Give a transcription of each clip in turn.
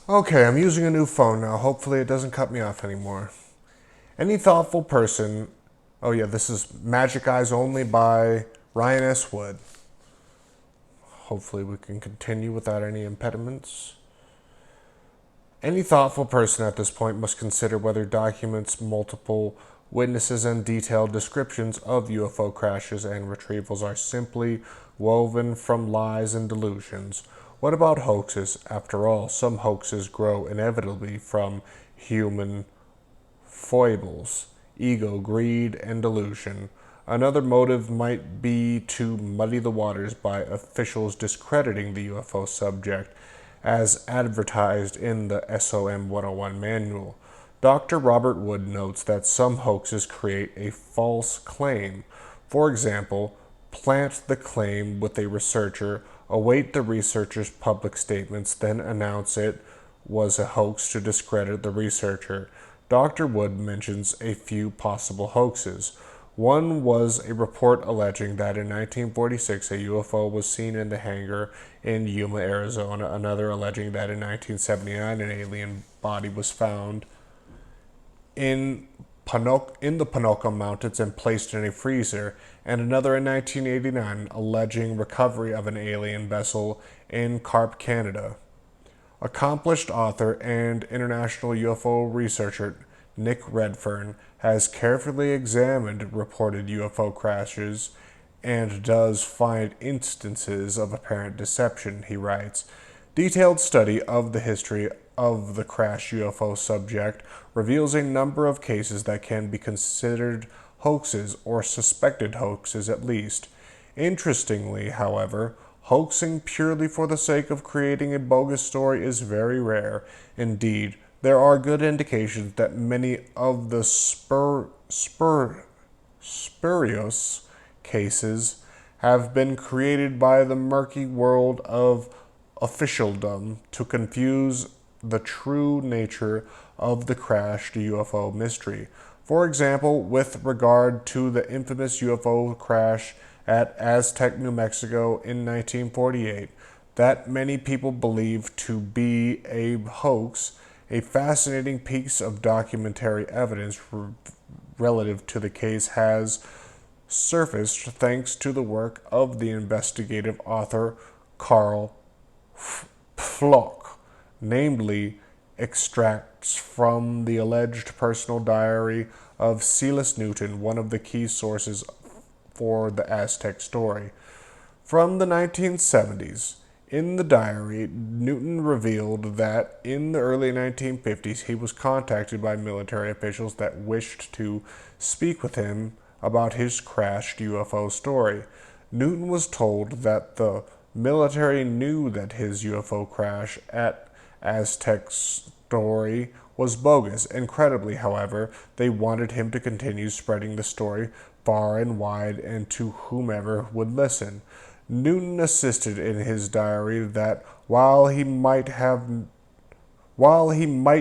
Okay, I'm using a new phone now. Hopefully it doesn't cut me off anymore. Any thoughtful person. Oh, yeah, this is Magic Eyes Only by Ryan S. Wood. Hopefully we can continue without any impediments. Any thoughtful person at this point must consider whether documents, multiple witnesses, and detailed descriptions of UFO crashes and retrievals are simply woven from lies and delusions. What about hoaxes? After all, some hoaxes grow inevitably from human foibles, ego, greed, and delusion. Another motive might be to muddy the waters by officials discrediting the UFO subject as advertised in the SOM 101 manual. Dr. Robert Wood notes that some hoaxes create a false claim. For example, plant the claim with a researcher, await the researcher's public statements, then announce it was a hoax to discredit the researcher. Dr. Wood mentions a few possible hoaxes. One was a report alleging that in 1946 a UFO was seen in the hangar in Yuma, Arizona. Another alleging that in 1979 an alien body was found in in the Pinocchio Mountains and placed in a freezer, and another in 1989 alleging recovery of an alien vessel in Carp, Canada. Accomplished author and international UFO researcher Nick Redfern has carefully examined reported UFO crashes and does find instances of apparent deception, he writes. Detailed study of the history of the crashed UFO subject reveals a number of cases that can be considered hoaxes or suspected hoaxes at least. Interestingly, however, hoaxing purely for the sake of creating a bogus story is very rare. Indeed, there are good indications that many of the spurious cases have been created by the murky world of officialdom to confuse the true nature of the crashed UFO mystery. For example, with regard to the infamous UFO crash at Aztec, New Mexico in 1948, that many people believe to be a hoax, a fascinating piece of documentary evidence relative to the case has surfaced thanks to the work of the investigative author Carl Pflock, namely extracts from the alleged personal diary of Silas Newton, one of the key sources for the Aztec story. From the 1970s, in the diary, Newton revealed that in the early 1950s he was contacted by military officials that wished to speak with him about his crashed UFO story. Newton was told that the military knew that his UFO crash at Aztec story was bogus. Incredibly, however, they wanted him to continue spreading the story far and wide and to whomever would listen. Newton insisted in his diary that while he might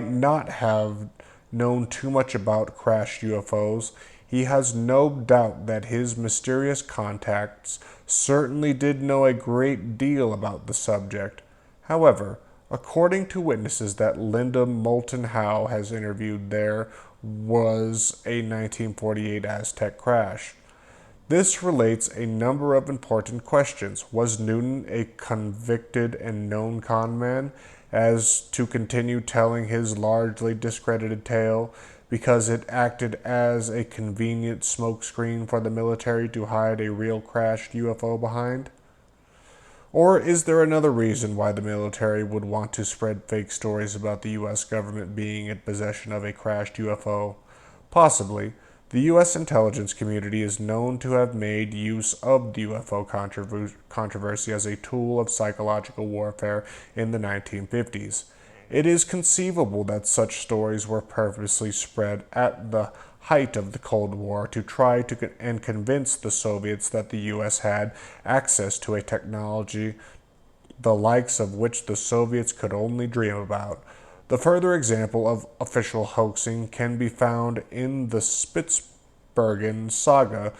not have known too much about crashed UFOs, he has no doubt that his mysterious contacts certainly did know a great deal about the subject. However, according to witnesses that Linda Moulton Howe has interviewed, there was a 1948 Aztec crash. This relates a number of important questions. Was Newton a convicted and known con man, as to continue telling his largely discredited tale because it acted as a convenient smokescreen for the military to hide a real crashed UFO behind? Or is there another reason why the military would want to spread fake stories about the U.S. government being in possession of a crashed UFO? Possibly. The U.S. intelligence community is known to have made use of the UFO controversy as a tool of psychological warfare in the 1950s. It is conceivable that such stories were purposely spread at the height of the Cold War to try to and convince the Soviets that the U.S. had access to a technology the likes of which the Soviets could only dream about. The further example of official hoaxing can be found in the Spitsbergen saga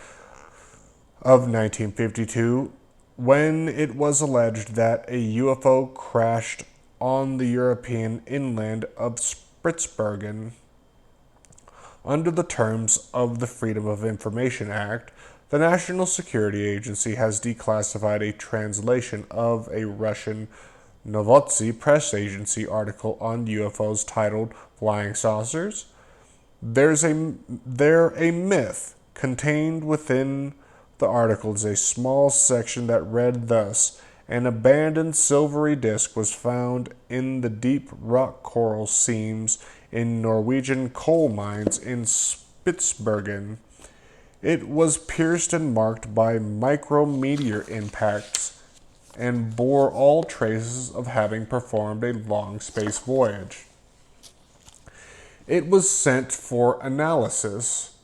of 1952, when it was alleged that a UFO crashed on the European inland of Spitsbergen. Under the terms of the Freedom of Information Act, the National Security Agency has declassified a translation of a Russian Novosti press agency article on UFOs titled Flying Saucers. There's a myth contained within the article is a small section that read thus: an abandoned silvery disk was found in the deep rock coral seams in Norwegian coal mines in Spitsbergen. It was pierced and marked by micrometeor impacts and bore all traces of having performed a long space voyage. It was sent for analysis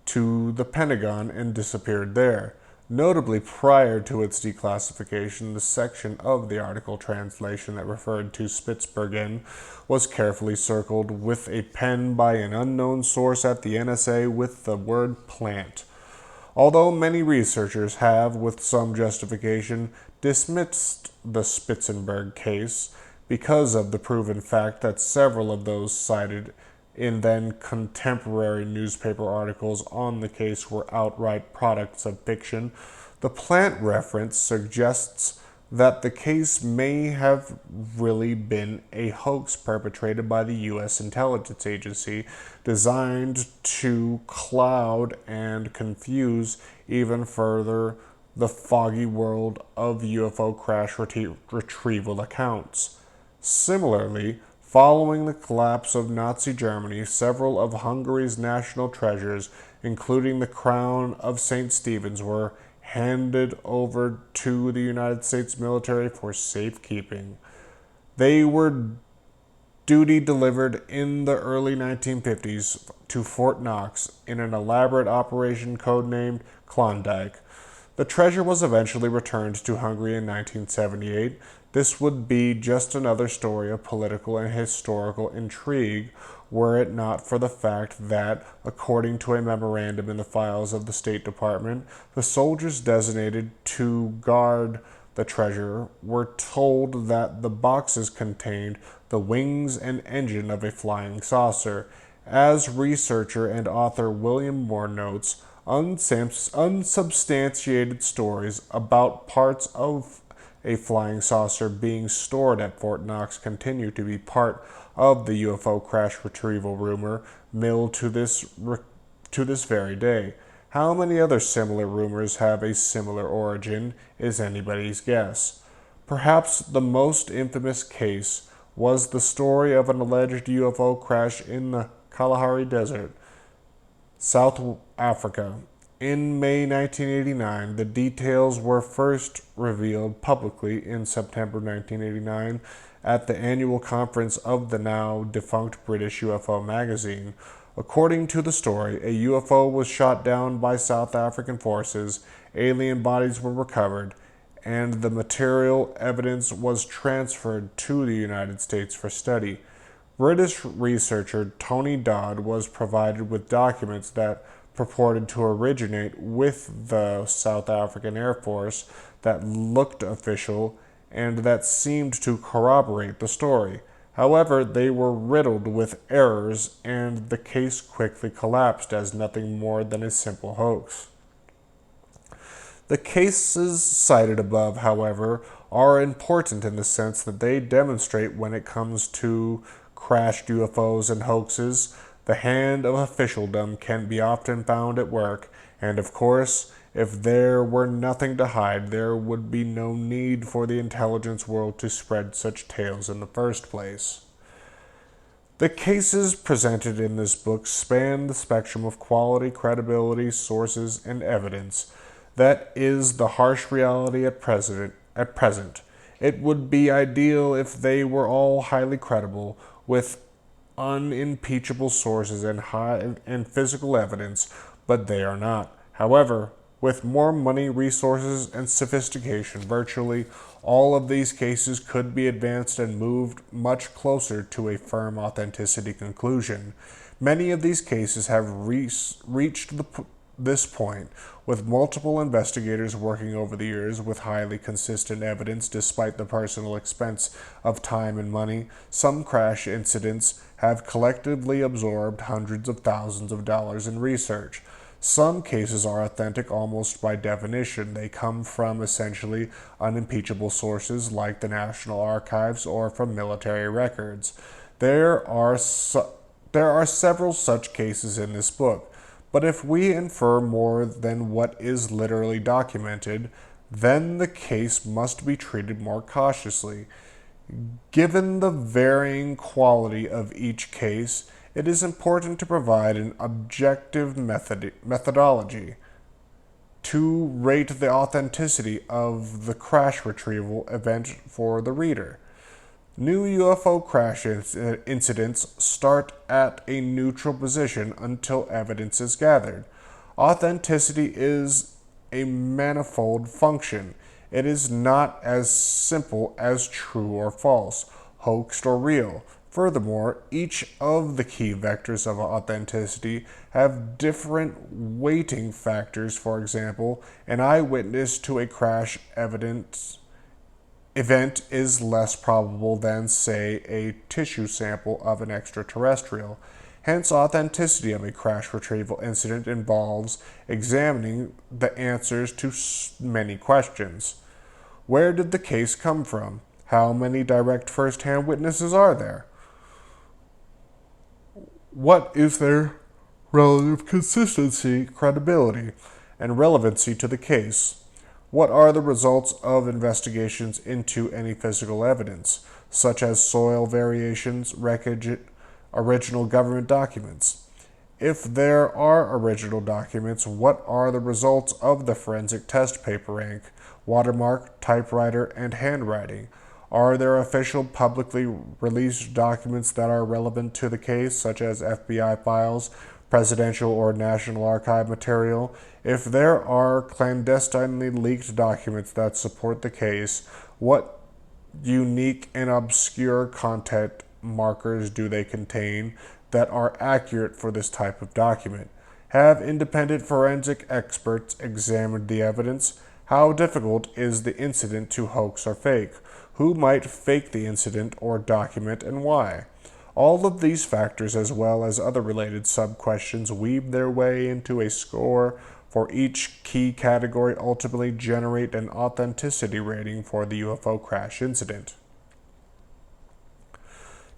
to the Pentagon and disappeared there. Notably, prior to its declassification, the section of the article translation that referred to Spitsbergen was carefully circled with a pen by an unknown source at the NSA with the word plant. Although many researchers have, with some justification, dismissed the Spitzenberg case because of the proven fact that several of those cited in then contemporary newspaper articles on the case were outright products of fiction, the plant reference suggests that the case may have really been a hoax perpetrated by the U.S. intelligence agency designed to cloud and confuse even further the foggy world of UFO crash retrieval accounts. Similarly, following the collapse of Nazi Germany, several of Hungary's national treasures, including the crown of St. Stephen's, were handed over to the United States military for safekeeping. They were duty delivered in the early 1950s to Fort Knox in an elaborate operation codenamed Klondike. The treasure was eventually returned to Hungary in 1978. This would be just another story of political and historical intrigue were it not for the fact that, according to a memorandum in the files of the State Department, the soldiers designated to guard the treasure were told that the boxes contained the wings and engine of a flying saucer. As researcher and author William Moore notes, unsubstantiated stories about parts of a flying saucer being stored at Fort Knox continue to be part of the UFO crash retrieval rumor mill to this very day. How many other similar rumors have a similar origin is anybody's guess. Perhaps the most infamous case was the story of an alleged UFO crash in the Kalahari Desert, South Africa. In May 1989, the details were first revealed publicly in September 1989 at the annual conference of the now defunct British UFO magazine. According to the story, a UFO was shot down by South African forces, alien bodies were recovered, and the material evidence was transferred to the United States for study. British researcher Tony Dodd was provided with documents that purported to originate with the South African Air Force that looked official and that seemed to corroborate the story. However, they were riddled with errors, and the case quickly collapsed as nothing more than a simple hoax. The cases cited above, however, are important in the sense that they demonstrate when it comes to crashed UFOs and hoaxes, the hand of officialdom can be often found at work, and of course, if there were nothing to hide, there would be no need for the intelligence world to spread such tales in the first place. The cases presented in this book span the spectrum of quality, credibility, sources, and evidence. That is the harsh reality at present. It would be ideal if they were all highly credible, with unimpeachable sources and physical evidence, but they are not. However, with more money, resources, and sophistication, virtually all of these cases could be advanced and moved much closer to a firm authenticity conclusion. Many of these cases have reached the this point, with multiple investigators working over the years with highly consistent evidence despite the personal expense of time and money, some crash incidents have collectively absorbed hundreds of thousands of dollars in research. Some cases are authentic almost by definition. They come from essentially unimpeachable sources like the National Archives or from military records. There are several such cases in this book, but if we infer more than what is literally documented, then the case must be treated more cautiously. Given the varying quality of each case, it is important to provide an objective methodology to rate the authenticity of the crash retrieval event for the reader. New UFO crash incidents start at a neutral position until evidence is gathered. Authenticity is a manifold function. It is not as simple as true or false, hoaxed or real. Furthermore, each of the key vectors of authenticity have different weighting factors. For example, an eyewitness to a crash event is less probable than, say, a tissue sample of an extraterrestrial. Hence, authenticity of a crash retrieval incident involves examining the answers to many questions. Where did the case come from? How many direct first-hand witnesses are there? What is their relative consistency, credibility, and relevancy to the case? What are the results of investigations into any physical evidence, such as soil variations, wreckage, original government documents? If there are original documents, what are the results of the forensic test paper ink, watermark, typewriter, and handwriting? Are there official publicly released documents that are relevant to the case, such as FBI files, presidential or National Archive material? If there are clandestinely leaked documents that support the case, what unique and obscure content markers do they contain that are accurate for this type of document? Have independent forensic experts examined the evidence? How difficult is the incident to hoax or fake? Who might fake the incident or document and why? All of these factors, as well as other related sub-questions, weave their way into a score for each key category, ultimately generate an authenticity rating for the UFO crash incident.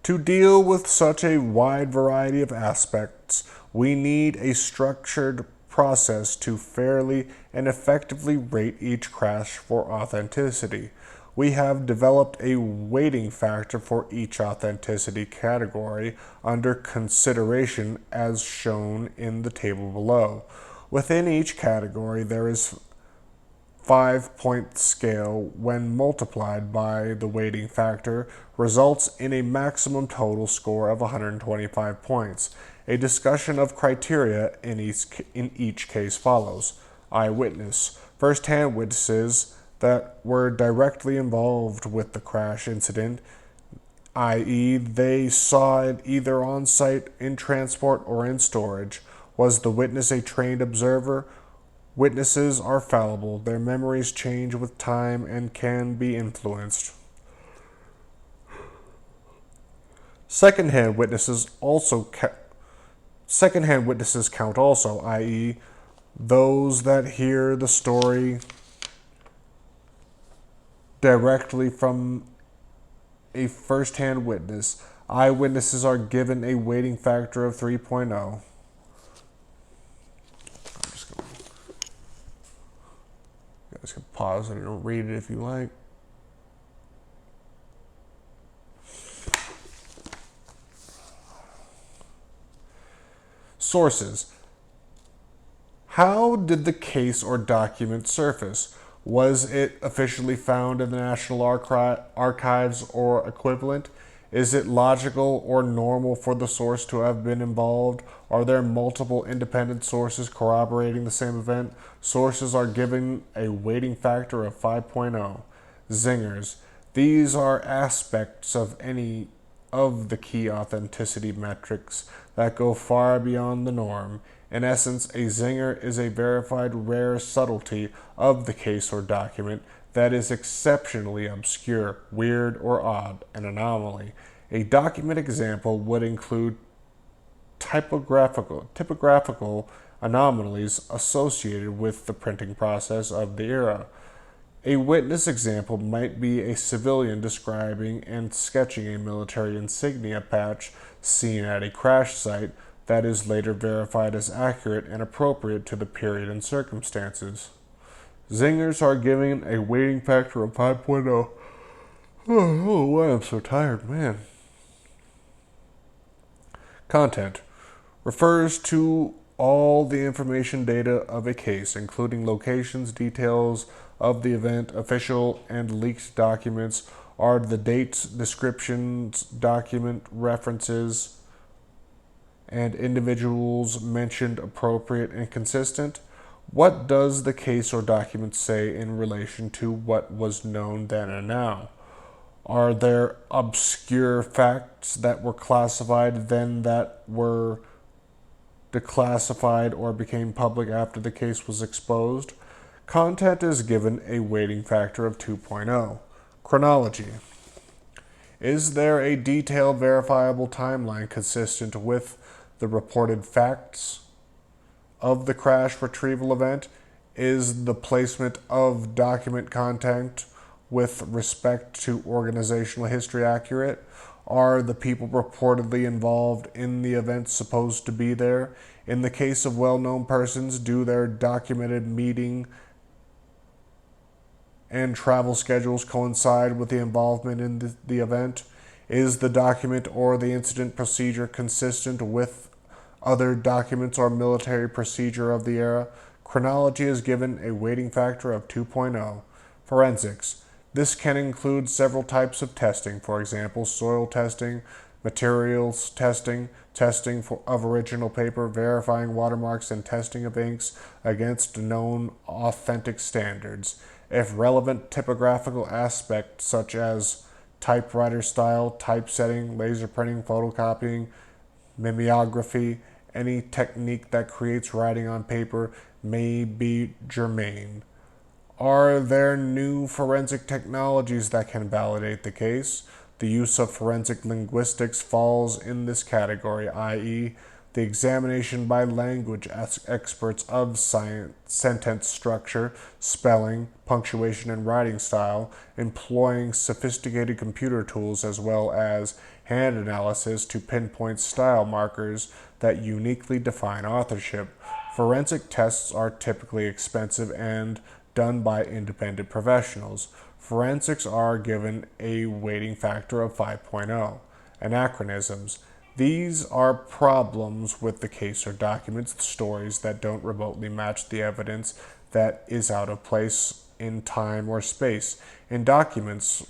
To deal with such a wide variety of aspects, we need a structured process to fairly and effectively rate each crash for authenticity. We have developed a weighting factor for each authenticity category under consideration as shown in the table below. Within each category, there is 5-point scale when multiplied by the weighting factor results in a maximum total score of 125 points. A discussion of criteria in each case follows. Eyewitness. First-hand witnesses that were directly involved with the crash incident, i.e., they saw it either on site, in transport, or in storage. Was the witness a trained observer? Witnesses are fallible. Their memories change with time and can be influenced. Second-hand witnesses count also, i.e., those that hear the story directly from a first-hand witness. Eyewitnesses are given a weighting factor of 3.0. I'm just going to, you guys can pause it and read it if you like. Sources. How did the case or document surface? Was it officially found in the National Archives or equivalent? Is it logical or normal for the source to have been involved? Are there multiple independent sources corroborating the same event? Sources are given a weighting factor of 5.0. Zingers. These are aspects of any of the key authenticity metrics that go far beyond the norm. In essence, a zinger is a verified rare subtlety of the case or document that is exceptionally obscure, weird, or odd, an anomaly. A document example would include typographical anomalies associated with the printing process of the era. A witness example might be a civilian describing and sketching a military insignia patch seen at a crash site that is later verified as accurate and appropriate to the period and circumstances. Zingers are given a weighting factor of 5.0. Oh, why I'm so tired, man. Content refers to all the information data of a case, including locations, details of the event, official and leaked documents, are the dates, descriptions, document references, and individuals mentioned appropriate and consistent. What does the case or document say in relation to what was known then and now? Are there obscure facts that were classified then that were declassified or became public after the case was exposed? Content is given a weighting factor of 2.0. Chronology. Is there a detailed, verifiable timeline consistent with the reported facts of the crash retrieval event? Is the placement of document content with respect to organizational history accurate? Are the people reportedly involved in the event supposed to be there? In the case of well-known persons, do their documented meeting and travel schedules coincide with the involvement in the event? Is the document or the incident procedure consistent with other documents or military procedure of the era? Chronology is given a weighting factor of 2.0. Forensics. This can include several types of testing, for example, soil testing, materials testing, of original paper, verifying watermarks, and testing of inks against known authentic standards. If relevant typographical aspects such as typewriter style, typesetting, laser printing, photocopying, mimeography, any technique that creates writing on paper may be germane. Are there new forensic technologies that can validate the case? The use of forensic linguistics falls in this category, i.e., the examination by language experts of sentence structure, spelling, punctuation, and writing style, employing sophisticated computer tools as well as hand analysis to pinpoint style markers that uniquely define authorship. Forensic tests are typically expensive and done by independent professionals. Forensics are given a weighting factor of 5.0. Anachronisms. These are problems with the case or documents, stories that don't remotely match the evidence that is out of place in time or space. In documents,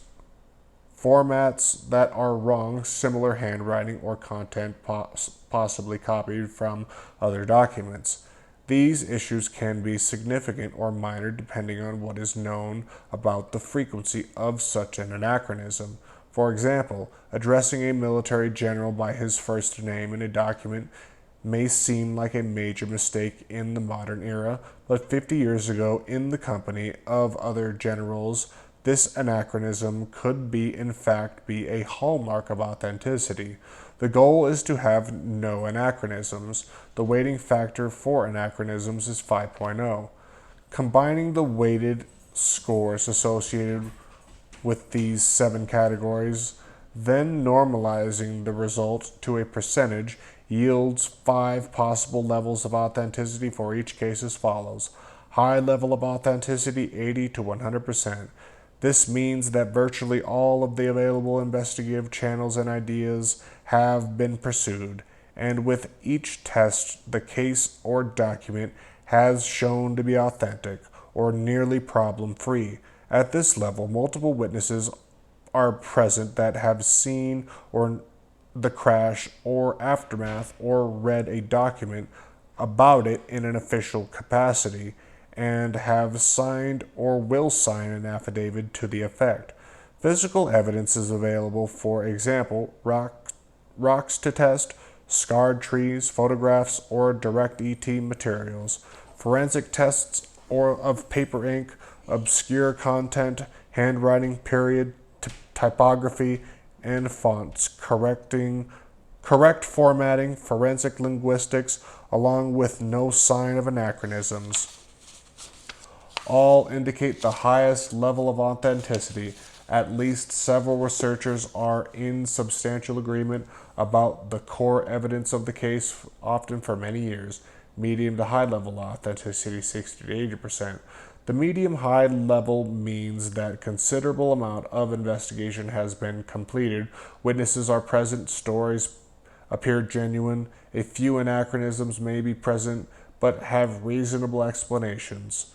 formats that are wrong, similar handwriting, or content possibly copied from other documents. These issues can be significant or minor depending on what is known about the frequency of such an anachronism. For example, addressing a military general by his first name in a document may seem like a major mistake in the modern era, but 50 years ago in the company of other generals, this anachronism could in fact be a hallmark of authenticity. The goal is to have no anachronisms. The weighting factor for anachronisms is 5.0. Combining the weighted scores associated with these 7 categories, then normalizing the result to a percentage yields 5 possible levels of authenticity for each case as follows. High level of authenticity, 80 to 100%. This means that virtually all of the available investigative channels and ideas have been pursued, and with each test, the case or document has shown to be authentic or nearly problem-free. At this level, multiple witnesses are present that have seen or the crash or aftermath or read a document about it in an official capacity and have signed or will sign an affidavit to the effect. Physical evidence is available, for example, rocks to test, scarred trees, photographs, or direct ET materials. Forensic tests or of paper ink, obscure content, handwriting, period, typography, and fonts, correct formatting, forensic linguistics, along with no sign of anachronisms, all indicate the highest level of authenticity. At least several researchers are in substantial agreement about the core evidence of the case, often for many years. Medium to high level authenticity, 60 to 80%. The medium high level means that considerable amount of investigation has been completed. Witnesses are present, stories appear genuine, a few anachronisms may be present, but have reasonable explanations.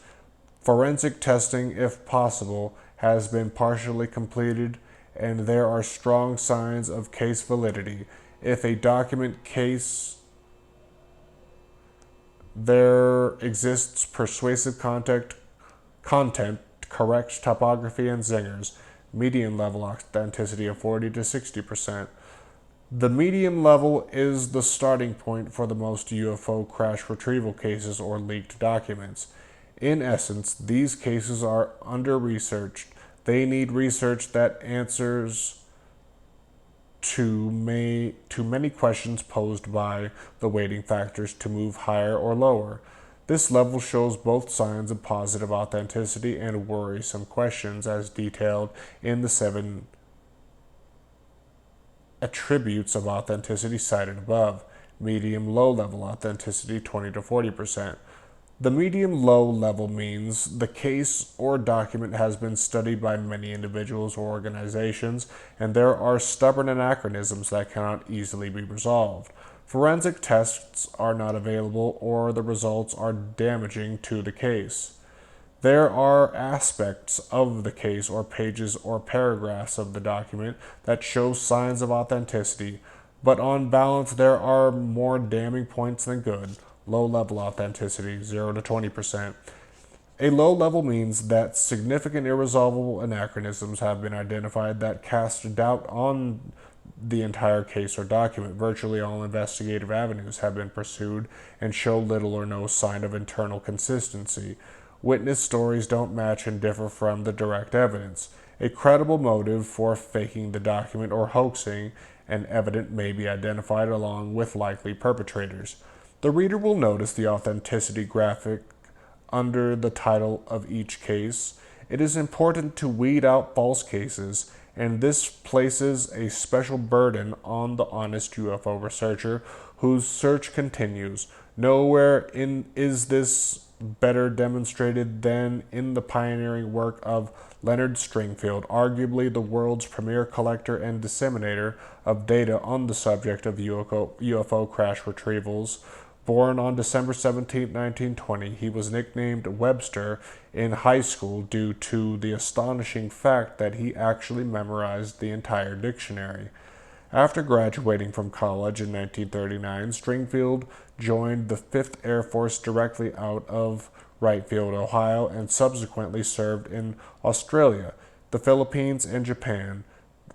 Forensic testing, if possible, has been partially completed, and there are strong signs of case validity. If a document case there exists persuasive content, correct typography and zingers, medium level authenticity of 40 to 60%. The medium level is the starting point for the most UFO crash retrieval cases or leaked documents. In essence, these cases are under-researched. They need research that answers to many questions posed by the weighting factors to move higher or lower. This level shows both signs of positive authenticity and worrisome questions as detailed in the 7 attributes of authenticity cited above. Medium-low level authenticity, 20 to 40%. The medium-low level means the case or document has been studied by many individuals or organizations, and there are stubborn anachronisms that cannot easily be resolved. Forensic tests are not available, or the results are damaging to the case. There are aspects of the case or pages or paragraphs of the document that show signs of authenticity, but on balance there are more damning points than good. Low-level authenticity, 0 to 20%. A low level means that significant irresolvable anachronisms have been identified that cast doubt on the entire case or document. Virtually all investigative avenues have been pursued and show little or no sign of internal consistency. Witness stories don't match and differ from the direct evidence. A credible motive for faking the document or hoaxing an evidence may be identified along with likely perpetrators. The reader will notice the authenticity graphic under the title of each case. It is important to weed out false cases, and this places a special burden on the honest UFO researcher whose search continues. Nowhere is this better demonstrated than in the pioneering work of Leonard Stringfield, arguably the world's premier collector and disseminator of data on the subject of UFO crash retrievals. Born on December 17, 1920, he was nicknamed Webster in high school due to the astonishing fact that he actually memorized the entire dictionary. After graduating from college in 1939, Stringfield joined the 5th Air Force directly out of Wrightfield, Ohio, and subsequently served in Australia, the Philippines, and Japan,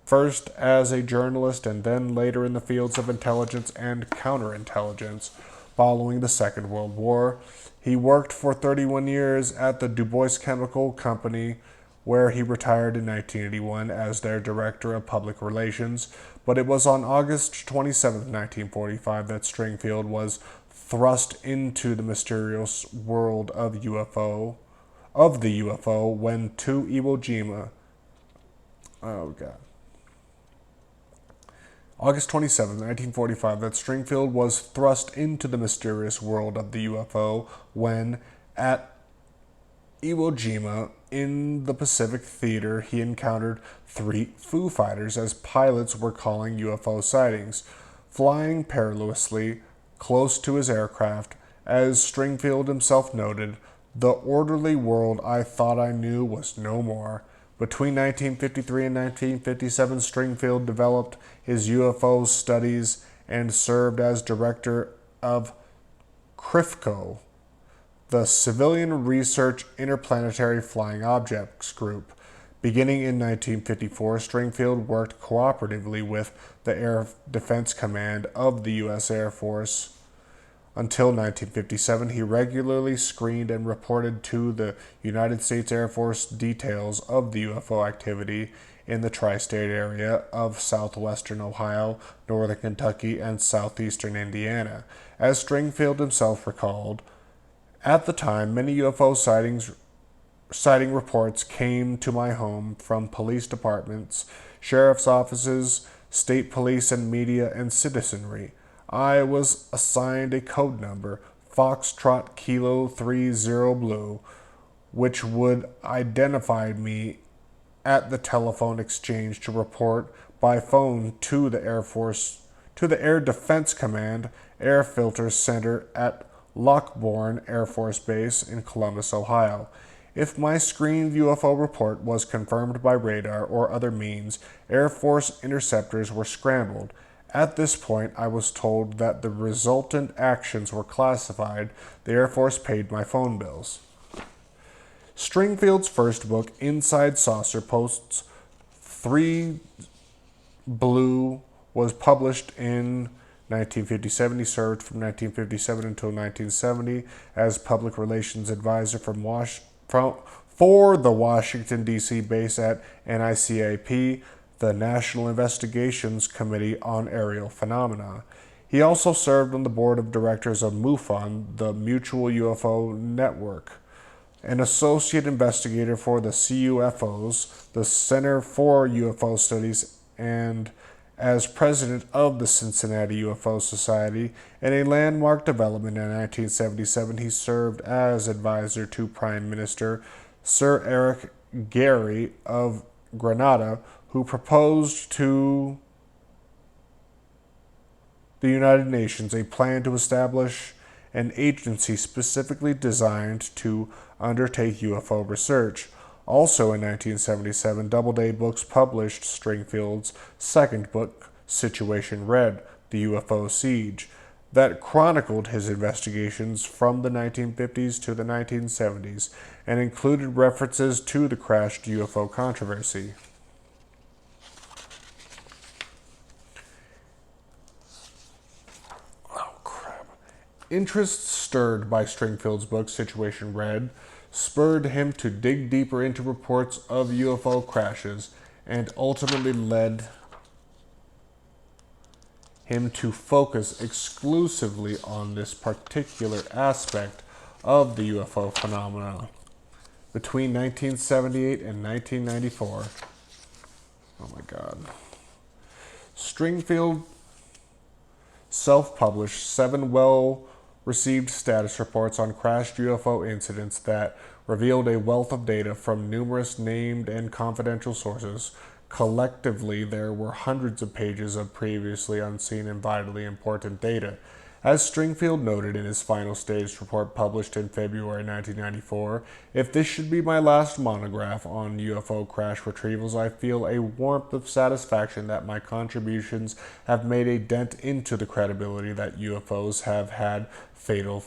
first as a journalist and then later in the fields of intelligence and counterintelligence. Following the Second World War, he worked for 31 years at the Du Bois Chemical Company, where he retired in 1981 as their Director of Public Relations. But it was on August 27, 1945 that Stringfield was thrust into the mysterious world of the UFO when two Iwo Jima August 27, 1945, that Stringfield was thrust into the mysterious world of the UFO when, at Iwo Jima, in the Pacific Theater, he encountered 3 Foo Fighters as pilots were calling UFO sightings, flying perilously close to his aircraft. As Stringfield himself noted, the orderly world I thought I knew was no more. Between 1953 and 1957, Stringfield developed his UFO studies and served as director of CRIFCO, the Civilian Research Interplanetary Flying Objects Group. Beginning in 1954, Stringfield worked cooperatively with the Air Defense Command of the U.S. Air Force. Until 1957, he regularly screened and reported to the United States Air Force details of the UFO activity in the tri-state area of southwestern Ohio, northern Kentucky, and southeastern Indiana. As Stringfield himself recalled, at the time, many UFO sighting reports came to my home from police departments, sheriff's offices, state police, and media and citizenry. I was assigned a code number, Foxtrot Kilo 30 Blue, which would identify me at the telephone exchange to report by phone to the Air Defense Command Air Filter Center at Lockbourne Air Force Base in Columbus, Ohio. If my screened UFO report was confirmed by radar or other means, Air Force interceptors were scrambled. At this point, I was told that the resultant actions were classified. The Air Force paid my phone bills. Stringfield's first book, Inside Saucer Posts 3 Blue, was published in 1957. He served from 1957 until 1970 as public relations advisor for the Washington, D.C. base at NICAP, the National Investigations Committee on Aerial Phenomena. He also served on the board of directors of MUFON, the Mutual UFO Network, an associate investigator for the CUFOs, the Center for UFO Studies, and as president of the Cincinnati UFO Society. In a landmark development in 1977, he served as advisor to Prime Minister Sir Eric Gairy of Grenada, who proposed to the United Nations a plan to establish an agency specifically designed to undertake UFO research. Also in 1977, Doubleday Books published Stringfield's second book, Situation Red, The UFO Siege, that chronicled his investigations from the 1950s to the 1970s and included references to the crashed UFO controversy. Interest stirred by Stringfield's book, Situation Red, spurred him to dig deeper into reports of UFO crashes and ultimately led him to focus exclusively on this particular aspect of the UFO phenomena. Between 1978 and 1994, oh my God, Stringfield self-published 7 well-received status reports on crashed UFO incidents that revealed a wealth of data from numerous named and confidential sources. Collectively, there were hundreds of pages of previously unseen and vitally important data. As Stringfield noted in his final stage report published in February 1994, if this should be my last monograph on UFO crash retrievals, I feel a warmth of satisfaction that my contributions have made a dent into the credibility that UFOs have had fatal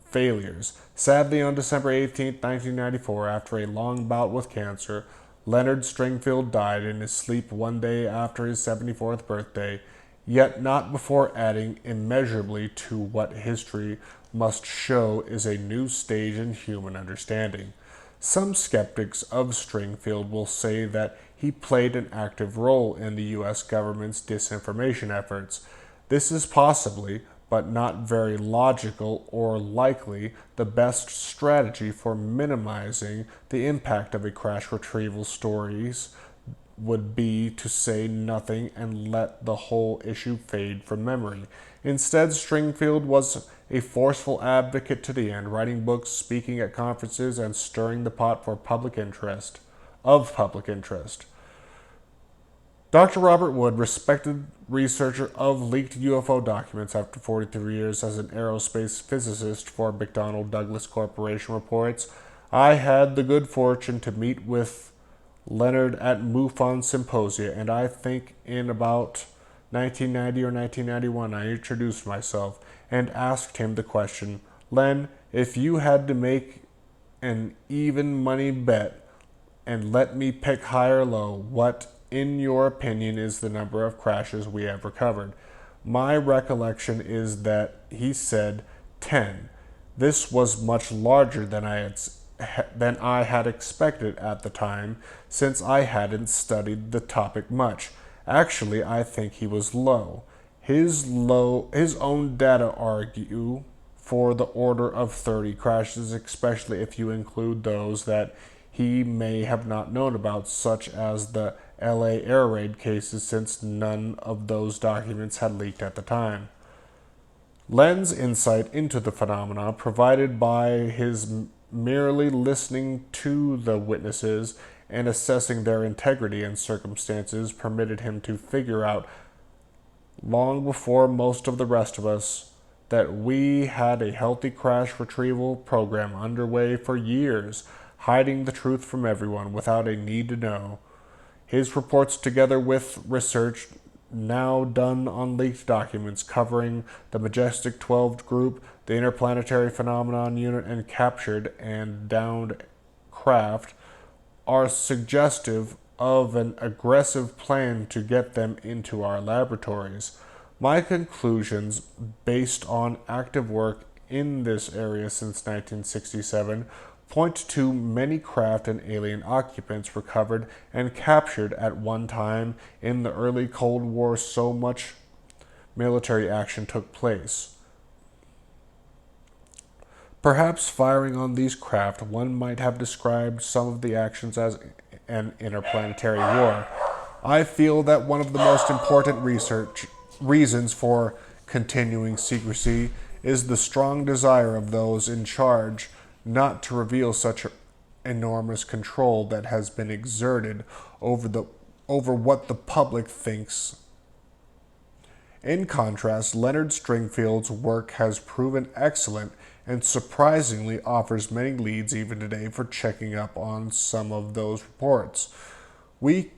failures. Sadly, on December 18, 1994, after a long bout with cancer, Leonard Stringfield died in his sleep one day after his 74th birthday, yet not before adding immeasurably to what history must show is a new stage in human understanding. Some skeptics of Stringfield will say that he played an active role in the U.S. government's disinformation efforts. This is possibly, but not very logical or likely, the best strategy for minimizing the impact of a crash retrieval stories would be to say nothing and let the whole issue fade from memory. Instead, Stringfield was a forceful advocate to the end, writing books, speaking at conferences, and stirring the pot for public interest. Dr. Robert Wood, respected researcher of leaked UFO documents after 43 years as an aerospace physicist for McDonnell Douglas Corporation, reports, I had the good fortune to meet with Leonard at MUFON Symposia, and I think in about 1990 or 1991 I introduced myself and asked him the question, Len, if you had to make an even money bet and let me pick high or low. What, in your opinion, is the number of crashes we have recovered? My recollection is that he said 10. This was much larger than I had expected at the time, since I hadn't studied the topic much. Actually, I think he was low. His own data argue for the order of 30 crashes, especially if you include those that he may have not known about, such as the LA air raid cases, since none of those documents had leaked at the time. Len's insight into the phenomena, provided by his merely listening to the witnesses and assessing their integrity and circumstances, permitted him to figure out, long before most of the rest of us, that we had a healthy crash retrieval program underway for years, hiding the truth from everyone without a need to know. His reports, together with research now done on leaked documents covering the Majestic 12 group, the Interplanetary Phenomenon Unit, and captured and downed craft, are suggestive of an aggressive plan to get them into our laboratories. My conclusions, based on active work in this area since 1967, point to many craft and alien occupants recovered and captured at one time in the early Cold War. So much military action took place. Perhaps firing on these craft, one might have described some of the actions as an interplanetary war. I feel that one of the most important reasons for continuing secrecy is the strong desire of those in charge not to reveal such enormous control that has been exerted over what the public thinks. In contrast, Leonard Stringfield's work has proven excellent and surprisingly offers many leads even today for checking up on some of those reports. We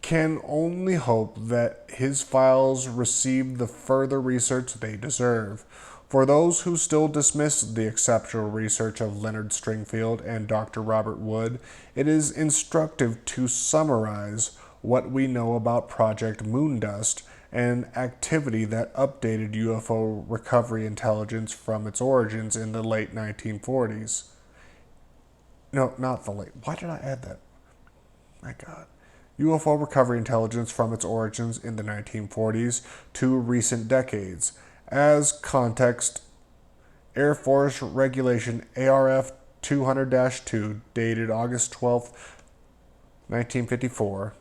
can only hope that his files receive the further research they deserve. For those who still dismiss the exceptional research of Leonard Stringfield and Dr. Robert Wood, it is instructive to summarize what we know about Project Moondust, an activity that updated UFO recovery intelligence from its origins in the late 1940s. No, not the late. Why did I add that? My God. UFO recovery intelligence from its origins in the 1940s to recent decades. As context, Air Force Regulation ARF 200-2, dated August 12, 1954,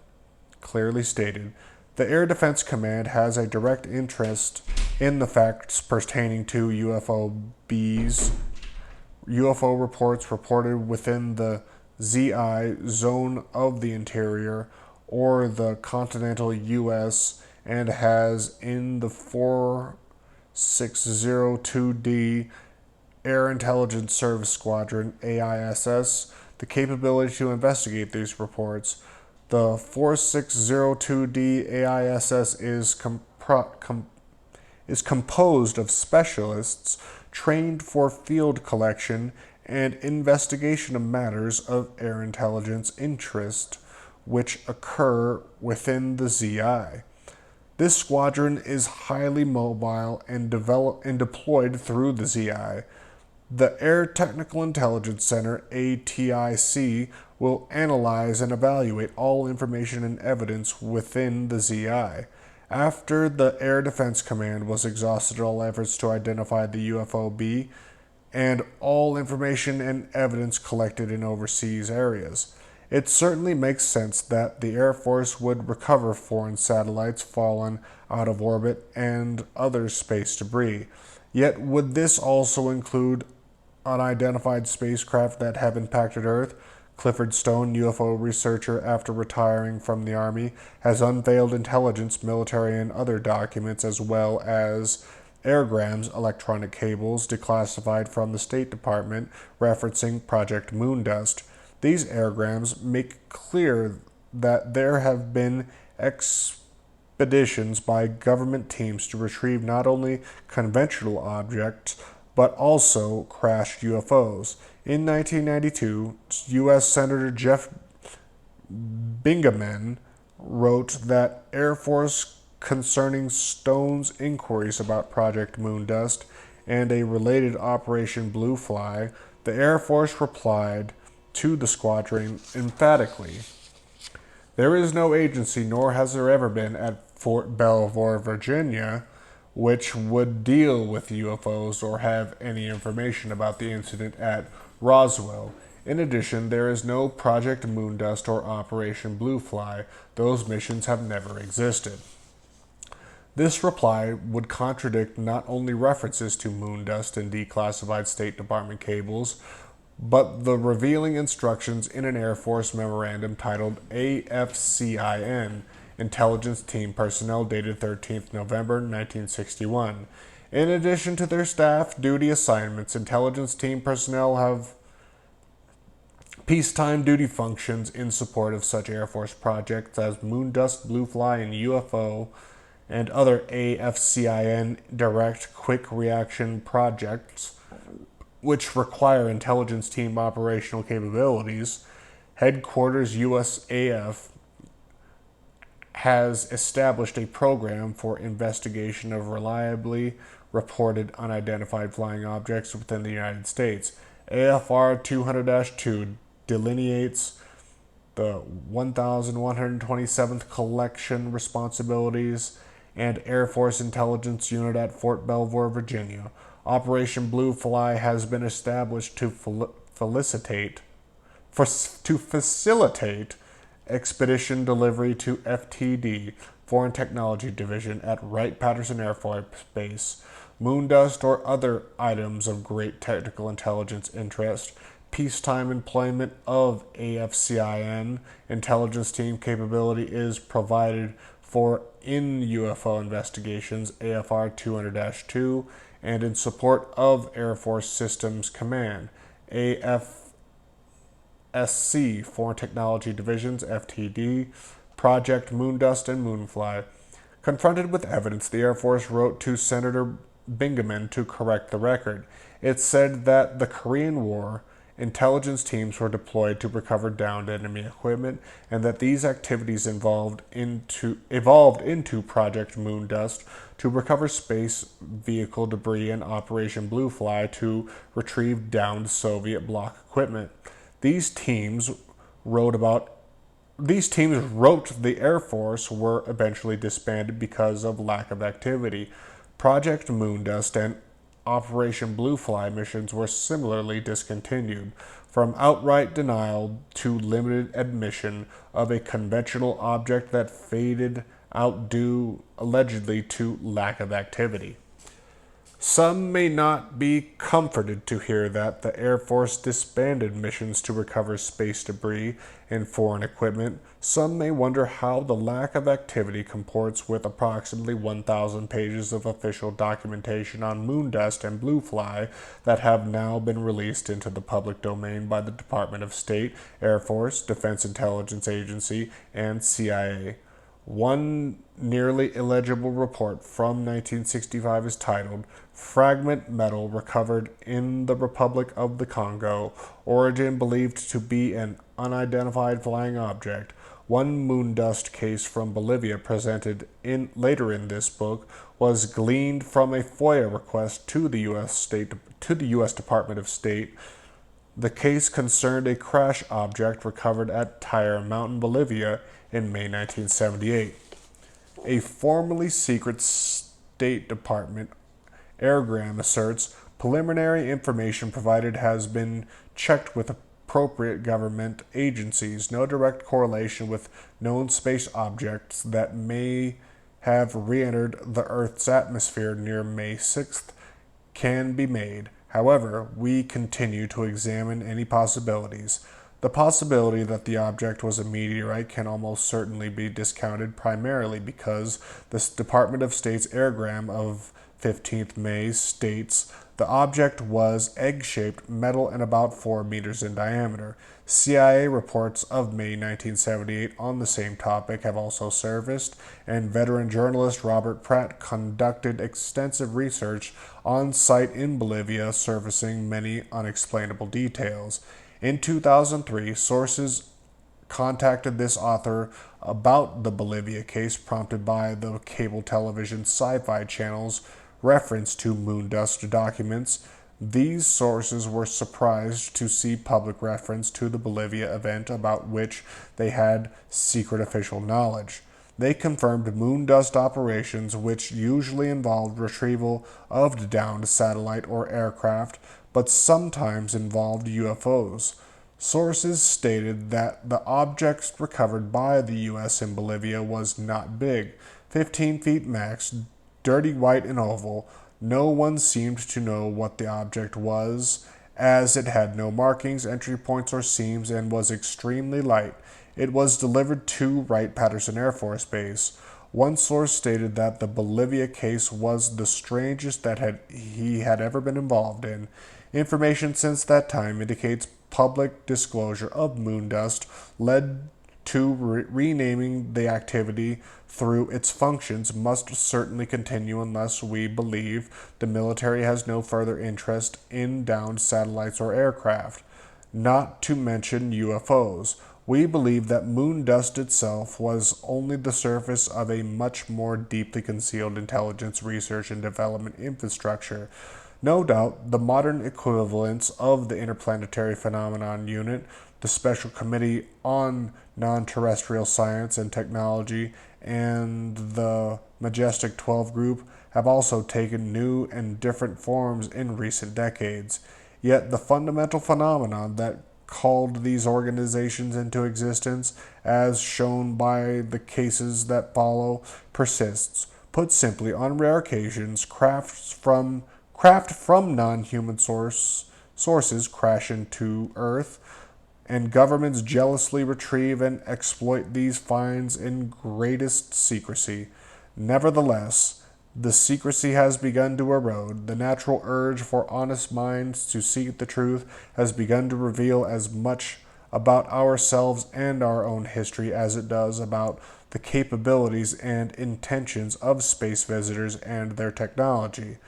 clearly stated, the Air Defense Command has a direct interest in the facts pertaining to UFOBs. UFO reports reported within the ZI zone of the interior or the continental U.S. and has in the 4602D Air Intelligence Service Squadron, AISS, the capability to investigate these reports. The 4602D AISS is composed of specialists trained for field collection and investigation of matters of air intelligence interest which occur within the ZI. This squadron is highly mobile and deployed through the ZI. The Air Technical Intelligence Center, ATIC, will analyze and evaluate all information and evidence within the ZI. After the Air Defense Command was exhausted all efforts to identify the UFOB and all information and evidence collected in overseas areas, it certainly makes sense that the Air Force would recover foreign satellites fallen out of orbit and other space debris. Yet would this also include unidentified spacecraft that have impacted Earth? Clifford Stone, UFO researcher after retiring from the Army, has unveiled intelligence, military, and other documents, as well as airgrams, electronic cables, declassified from the State Department, referencing Project Moondust. These airgrams make clear that there have been expeditions by government teams to retrieve not only conventional objects, but also crashed UFOs. In 1992, U.S. Senator Jeff Bingaman wrote that Air Force concerning Stone's inquiries about Project Moondust and a related Operation Blue Fly, the Air Force replied to the squadron emphatically. There is no agency, nor has there ever been, at Fort Belvoir, Virginia, which would deal with UFOs or have any information about the incident at Roswell. In addition, there is no Project Moondust or Operation Blue Fly. Those missions have never existed. This reply would contradict not only references to moondust in declassified State Department cables, but the revealing instructions in an Air Force memorandum titled AFCIN, Intelligence Team Personnel, dated 13th November 1961. In addition to their staff duty assignments, intelligence team personnel have peacetime duty functions in support of such Air Force projects as Moondust, Blue Fly, and UFO, and other AFCIN direct quick reaction projects which require intelligence team operational capabilities. Headquarters USAF has established a program for investigation of reliably reported unidentified flying objects within the United States. AFR 200-2 delineates the 1127th Collection Responsibilities and Air Force Intelligence Unit at Fort Belvoir, Virginia. Operation Blue Fly has been established to facilitate expedition delivery to FTD, Foreign Technology Division, at Wright-Patterson Air Force Base. Moondust or other items of great technical intelligence interest. Peacetime employment of AFCIN intelligence team capability is provided for in UFO investigations, AFR 200-2, and in support of Air Force Systems Command, AFSC, Foreign Technology Divisions, FTD, Project Moondust and Moonfly. Confronted with evidence, the Air Force wrote to Senator Bingaman to correct the record. It said that the Korean War intelligence teams were deployed to recover downed enemy equipment, and that these activities evolved into Project Moondust to recover space vehicle debris and Operation Blue Fly to retrieve downed Soviet bloc equipment. These teams wrote the Air Force were eventually disbanded because of lack of activity. Project Moondust and Operation Blue Fly missions were similarly discontinued, from outright denial to limited admission of a conventional object that faded out due allegedly to lack of activity. Some may not be comforted to hear that the Air Force disbanded missions to recover space debris and foreign equipment. Some may wonder how the lack of activity comports with approximately 1,000 pages of official documentation on Moondust and Blue Fly that have now been released into the public domain by the Department of State, Air Force, Defense Intelligence Agency, and CIA. One nearly illegible report from 1965 is titled Fragment Metal Recovered in the Republic of the Congo, Origin Believed to be an Unidentified Flying Object. One Moondust case from Bolivia presented later in this book was gleaned from a FOIA request to the U.S. Department of State. The case concerned a crash object recovered at Tire Mountain, Bolivia in May 1978. A formerly secret State Department airgram asserts preliminary information provided has been checked with appropriate government agencies. No direct correlation with known space objects that may have re-entered the Earth's atmosphere near May 6th can be made. However, we continue to examine any possibilities. The possibility that the object was a meteorite can almost certainly be discounted, primarily because the Department of State's airgram of 15th May states the object was egg-shaped metal and about 4 meters in diameter. CIA reports of May 1978 on the same topic have also surfaced, and veteran journalist Robert Pratt conducted extensive research on site in Bolivia, surfacing many unexplainable details. In 2003, sources contacted this author about the Bolivia case, prompted by the cable television sci-fi channel's reference to moon dust documents. These sources were surprised to see public reference to the Bolivia event about which they had secret official knowledge. They confirmed moon dust operations, which usually involved retrieval of the downed satellite or aircraft, but sometimes involved UFOs. Sources stated that the object recovered by the U.S. in Bolivia was not big, 15 feet max, dirty white and oval. No one seemed to know what the object was, as it had no markings, entry points, or seams, and was extremely light. It was delivered to Wright-Patterson Air Force Base. One source stated that the Bolivia case was the strangest that he had ever been involved in. Information since that time indicates public disclosure of moon dust led to renaming the activity through its functions must certainly continue unless we believe the military has no further interest in downed satellites or aircraft, not to mention UFOs. We believe that moon dust itself was only the surface of a much more deeply concealed intelligence research and development infrastructure. No doubt, the modern equivalents of the Interplanetary Phenomenon Unit, the Special Committee on Non-Terrestrial Science and Technology, and the Majestic 12 Group have also taken new and different forms in recent decades. Yet the fundamental phenomenon that called these organizations into existence, as shown by the cases that follow, persists. Put simply, on rare occasions, craft from non-human sources crash into Earth, and governments jealously retrieve and exploit these finds in greatest secrecy. Nevertheless, the secrecy has begun to erode. The natural urge for honest minds to seek the truth has begun to reveal as much about ourselves and our own history as it does about the capabilities and intentions of space visitors and their technology.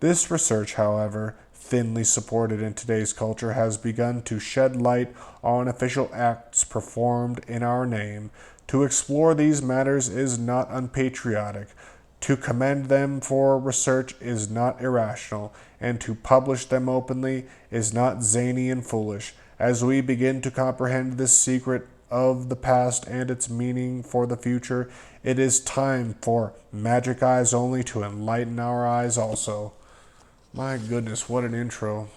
This research, however, thinly supported in today's culture, has begun to shed light on official acts performed in our name. To explore these matters is not unpatriotic. To commend them for research is not irrational, and to publish them openly is not zany and foolish. As we begin to comprehend this secret of the past and its meaning for the future, it is time for Magic Eyes Only to enlighten our eyes also. My goodness, what an intro.